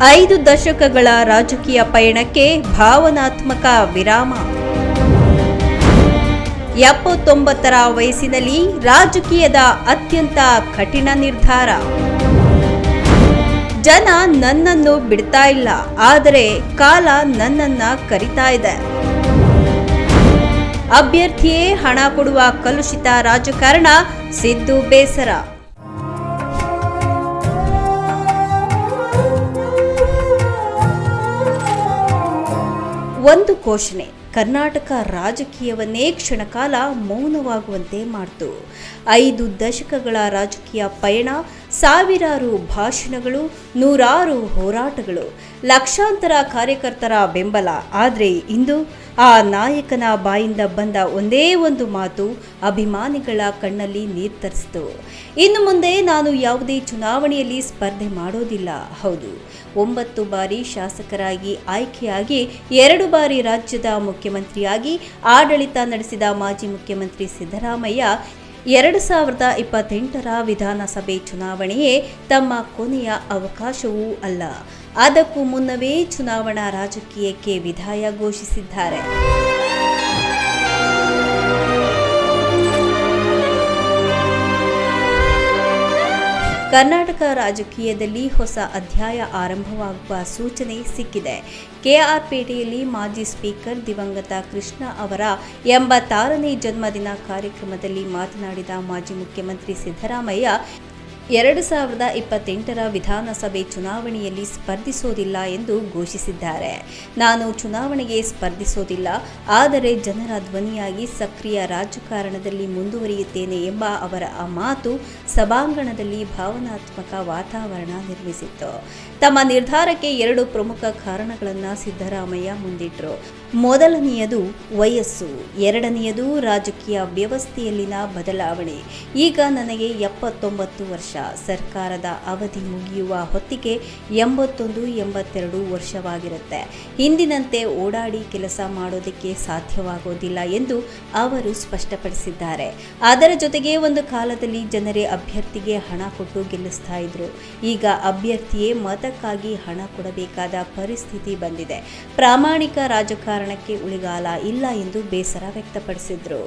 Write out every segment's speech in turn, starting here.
5 ದಶಕಗಳ ರಾಜಕೀಯ ಪಯಣಕ್ಕೆ ಭಾವನಾತ್ಮಕ ವಿರಾಮ. 79ರ ವಯಸ್ಸಿನಲ್ಲಿ ರಾಜಕೀಯದ ಅತ್ಯಂತ ಕಠಿಣ ನಿರ್ಧಾರ. ಜನ ನನ್ನನ್ನು ಬಿಡ್ತಾ ಇಲ್ಲ, ಆದರೆ ಕಾಲ ನನ್ನನ್ನ ಕರಿತಾ ಇದೆ. ಅಭ್ಯರ್ಥಿಯೇ ಹಣ ಕೊಡುವ ಕಲುಷಿತ ರಾಜಕಾರಣ, ಸಿದ್ದು ಬೇಸರ. ಒಂದು ಘೋಷಣೆ ಕರ್ನಾಟಕ ರಾಜಕೀಯವನ್ನೇ ಕ್ಷಣಕಾಲ ಮೌನವಾಗುವಂತೆ ಮಾಡಿತು. 5 ದಶಕಗಳ ರಾಜಕೀಯ ಪಯಣ, ಸಾವಿರಾರು ಭಾಷಣಗಳು, ನೂರಾರು ಹೋರಾಟಗಳು, ಲಕ್ಷಾಂತರ ಕಾರ್ಯಕರ್ತರ ಬೆಂಬಲ. ಆದರೆ ಇಂದು ಆ ನಾಯಕನ ಬಾಯಿಂದ ಬಂದ ಒಂದೇ ಒಂದು ಮಾತು ಅಭಿಮಾನಿಗಳ ಕಣ್ಣಲ್ಲಿ ನೀರು ತರಿಸಿತು. ಇನ್ನು ಮುಂದೆ ನಾನು ಯಾವುದೇ ಚುನಾವಣೆಯಲ್ಲಿ ಸ್ಪರ್ಧೆ ಮಾಡೋದಿಲ್ಲ. ಹೌದು, 9 ಬಾರಿ ಶಾಸಕರಾಗಿ ಆಯ್ಕೆಯಾಗಿ 2 ಬಾರಿ ರಾಜ್ಯದ ಮುಖ್ಯಮಂತ್ರಿಯಾಗಿ ಆಡಳಿತ ನಡೆಸಿದ ಮಾಜಿ ಮುಖ್ಯಮಂತ್ರಿ ಸಿದ್ದರಾಮಯ್ಯ 2028ರ ವಿಧಾನಸಭೆ ಚುನಾವಣೆಯೇ ತಮ್ಮ ಕೊನೆಯ ಅವಕಾಶವೂ ಅಲ್ಲ. ಅದಕ್ಕೂ ಮುನ್ನವೇ ಚುನಾವಣಾ ರಾಜಕೀಯಕ್ಕೆ ವಿದಾಯ ಘೋಷಿಸಿದ್ದಾರೆ. ಕರ್ನಾಟಕ ರಾಜಕೀಯದಲ್ಲಿ ಹೊಸ ಅಧ್ಯಾಯ ಆರಂಭವಾಗುವ ಸೂಚನೆ ಸಿಕ್ಕಿದೆ. ಕೆಆರ್ಪೇಟೆಯಲ್ಲಿ ಮಾಜಿ ಸ್ಪೀಕರ್ ದಿವಂಗತ ಕೃಷ್ಣ ಅವರ 86ನೇ ಜನ್ಮದಿನ ಕಾರ್ಯಕ್ರಮದಲ್ಲಿ ಮಾತನಾಡಿದ ಮಾಜಿ ಮುಖ್ಯಮಂತ್ರಿ ಸಿದ್ದರಾಮಯ್ಯ 2028ರ ವಿಧಾನಸಭೆ ಚುನಾವಣೆಯಲ್ಲಿ ಸ್ಪರ್ಧಿಸೋದಿಲ್ಲ ಎಂದು ಘೋಷಿಸಿದ್ದಾರೆ. ನಾನು ಚುನಾವಣೆಗೆ ಸ್ಪರ್ಧಿಸೋದಿಲ್ಲ, ಆದರೆ ಜನರ ಧ್ವನಿಯಾಗಿ ಸಕ್ರಿಯ ರಾಜಕಾರಣದಲ್ಲಿ ಮುಂದುವರಿಯುತ್ತೇನೆ ಎಂಬ ಅವರ ಆ ಮಾತು ಸಭಾಂಗಣದಲ್ಲಿ ಭಾವನಾತ್ಮಕ ವಾತಾವರಣ ನಿರ್ಮಿಸಿತ್ತು. ತಮ್ಮ ನಿರ್ಧಾರಕ್ಕೆ 2 ಪ್ರಮುಖ ಕಾರಣಗಳನ್ನು ಸಿದ್ದರಾಮಯ್ಯ ಮುಂದಿಟ್ಟರು. ಮೊದಲನೆಯದು ವಯಸ್ಸು, ಎರಡನೆಯದು ರಾಜಕೀಯ ವ್ಯವಸ್ಥೆಯಲ್ಲಿನ ಬದಲಾವಣೆ. ಈಗ ನನಗೆ 79 ವರ್ಷ. ಸರ್ಕಾರದ ಅವಧಿ ಮುಗಿಯುವ ಹೊತ್ತಿಗೆ 81-82 ವರ್ಷವಾಗಿರುತ್ತೆ. ಹಿಂದಿನಂತೆ ಓಡಾಡಿ ಕೆಲಸ ಮಾಡೋದಕ್ಕೆ ಸಾಧ್ಯವಾಗೋದಿಲ್ಲ ಎಂದು ಅವರು ಸ್ಪಷ್ಟಪಡಿಸಿದ್ದಾರೆ. ಅದರ ಜೊತೆಗೆ ಒಂದು ಕಾಲದಲ್ಲಿ ಜನರೇ ಅಭ್ಯರ್ಥಿಗೆ ಹಣ ಕೊಟ್ಟು ಗೆಲ್ಲಿಸ್ತಾ ಇದ್ರು. ಈಗ ಅಭ್ಯರ್ಥಿಯೇ ಮತಕ್ಕಾಗಿ ಹಣ ಕೊಡಬೇಕಾದ ಪರಿಸ್ಥಿತಿ ಬಂದಿದೆ. ಪ್ರಾಮಾಣಿಕ ರಾಜಕಾರಣಕ್ಕೆ ಉಳಿಗಾಲ ಇಲ್ಲ ಎಂದು ಬೇಸರ ವ್ಯಕ್ತಪಡಿಸಿದರು.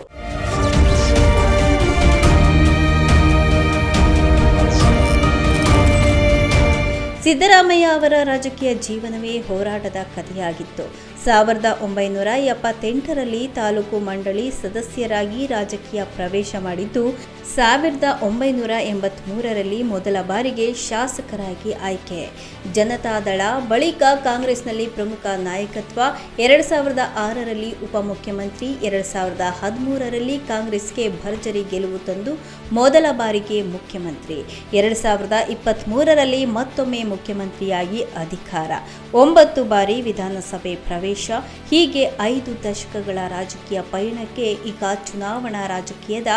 ಸಿದ್ದರಾಮಯ್ಯ ಅವರ ರಾಜಕೀಯ ಜೀವನವೇ ಹೋರಾಟದ ಕಥೆಯಾಗಿತ್ತು. 1978ರಲ್ಲಿ ತಾಲೂಕು ಮಂಡಳಿ ಸದಸ್ಯರಾಗಿ ರಾಜಕೀಯ ಪ್ರವೇಶ ಮಾಡಿದ್ದು, 1983ರಲ್ಲಿ ಮೊದಲ ಬಾರಿಗೆ ಶಾಸಕರಾಗಿ ಆಯ್ಕೆ. ಜನತಾದಳ ಬಳಿಕ ಕಾಂಗ್ರೆಸ್ನಲ್ಲಿ ಪ್ರಮುಖ ನಾಯಕತ್ವ. 2006ರಲ್ಲಿ ಉಪಮುಖ್ಯಮಂತ್ರಿ, 2013ರಲ್ಲಿ ಕಾಂಗ್ರೆಸ್ಗೆ ಭರ್ಜರಿ ಗೆಲುವು ತಂದು ಮೊದಲ ಬಾರಿಗೆ ಮುಖ್ಯಮಂತ್ರಿ, 2023ರಲ್ಲಿ ಮತ್ತೊಮ್ಮೆ ಮುಖ್ಯಮಂತ್ರಿಯಾಗಿ ಅಧಿಕಾರ, 9 ಬಾರಿ ವಿಧಾನಸಭೆ ಪ್ರವೇಶ. ಹೀಗೆ 5 ದಶಕಗಳ ರಾಜಕೀಯ ಪಯಣಕ್ಕೆ ಈಗ ಚುನಾವಣಾ ರಾಜಕೀಯದ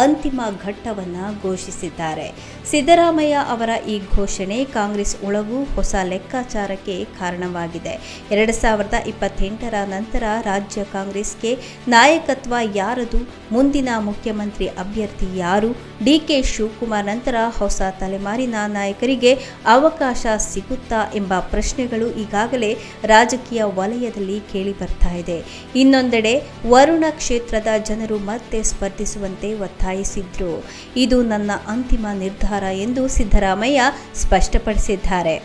ಅಂತಿಮ ಘಟ್ಟವನ್ನು ಘೋಷಿಸಿದ್ದಾರೆ. ಸಿದ್ದರಾಮಯ್ಯ ಅವರ ಈ ಘೋಷಣೆ ಕಾಂಗ್ರೆಸ್ ಒಳಗೂ ಹೊಸ ಲೆಕ್ಕಾಚಾರಕ್ಕೆ ಕಾರಣವಾಗಿದೆ. 2028ರ ನಂತರ ರಾಜ್ಯ ಕಾಂಗ್ರೆಸ್ಗೆ ನಾಯಕತ್ವ ಯಾರದು? ಮುಂದಿನ ಮುಖ್ಯಮಂತ್ರಿ ಅಭ್ಯರ್ಥಿ ಯಾರು? ಡಿಕೆ ಶಿವಕುಮಾರ್ ನಂತರ ಹೊಸ ತಲೆಮಾರಿನ ನಾಯಕರಿಗೆ ಅವಕಾಶ ಸಿಗುತ್ತಾ ಎಂಬ ಪ್ರಶ್ನೆಗಳು ಈಗಾಗಲೇ ರಾಜಕೀಯ ವಲಯದಲ್ಲಿ ಕೇಳಿ ಬರ್ತಾ ಇದೆ. ಇನ್ನೊಂದೆಡೆ ವರುಣ ಕ್ಷೇತ್ರದ ಜನರು ಮತ್ತೆ ಸ್ಪರ್ಧಿಸುವಂತೆ ಒತ್ತಾಯಿಸಿದ್ರು. ಇದು ನನ್ನ ಅಂತಿಮ ನಿರ್ಧಾರ ಎಂದು ಸಿದ್ದರಾಮಯ್ಯ ಸ್ಪಷ್ಟಪಡಿಸಿದ್ದಾರೆ.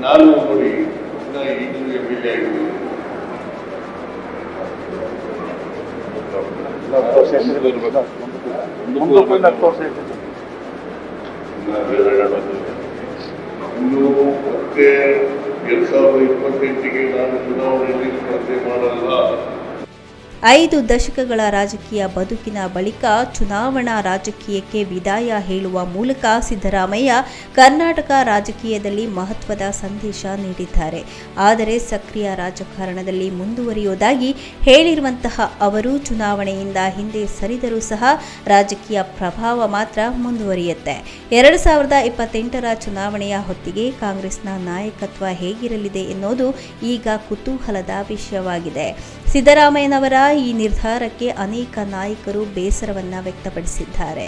ನಾನು ನೋಡಿ ಈಗಲೂ MLA ಆಗಿದ್ದೀನಿ. ಇನ್ನು ಮತ್ತೆ 2028ಗೆ ನಾನು ಚುನಾವಣೆಯಲ್ಲಿ ಸ್ಪರ್ಧೆ ಮಾಡಲ್ಲ. 5 ದಶಕಗಳ ರಾಜಕೀಯ ಬದುಕಿನ ಬಳಿಕ ಚುನಾವಣಾ ರಾಜಕೀಯಕ್ಕೆ ವಿದಾಯ ಹೇಳುವ ಮೂಲಕ ಸಿದ್ದರಾಮಯ್ಯ ಕರ್ನಾಟಕ ರಾಜಕೀಯದಲ್ಲಿ ಮಹತ್ವದ ಸಂದೇಶ ನೀಡಿದ್ದಾರೆ. ಆದರೆ ಸಕ್ರಿಯ ರಾಜಕಾರಣದಲ್ಲಿ ಮುಂದುವರಿಯುವುದಾಗಿ ಹೇಳಿರುವಂತಹ ಅವರು ಚುನಾವಣೆಯಿಂದ ಹಿಂದೆ ಸರಿದರೂ ಸಹ ರಾಜಕೀಯ ಪ್ರಭಾವ ಮಾತ್ರ ಮುಂದುವರಿಯುತ್ತೆ. 2028ರ ಚುನಾವಣೆಯ ಹೊತ್ತಿಗೆ ಕಾಂಗ್ರೆಸ್ನ ನಾಯಕತ್ವ ಹೇಗಿರಲಿದೆ ಎನ್ನುವುದು ಈಗ ಕುತೂಹಲದ ವಿಷಯವಾಗಿದೆ. ಸಿದ್ದರಾಮಯ್ಯನವರ ಈ ನಿರ್ಧಾರಕ್ಕೆ ಅನೇಕ ನಾಯಕರು ಬೇಸರವನ್ನ ವ್ಯಕ್ತಪಡಿಸಿದ್ದಾರೆ.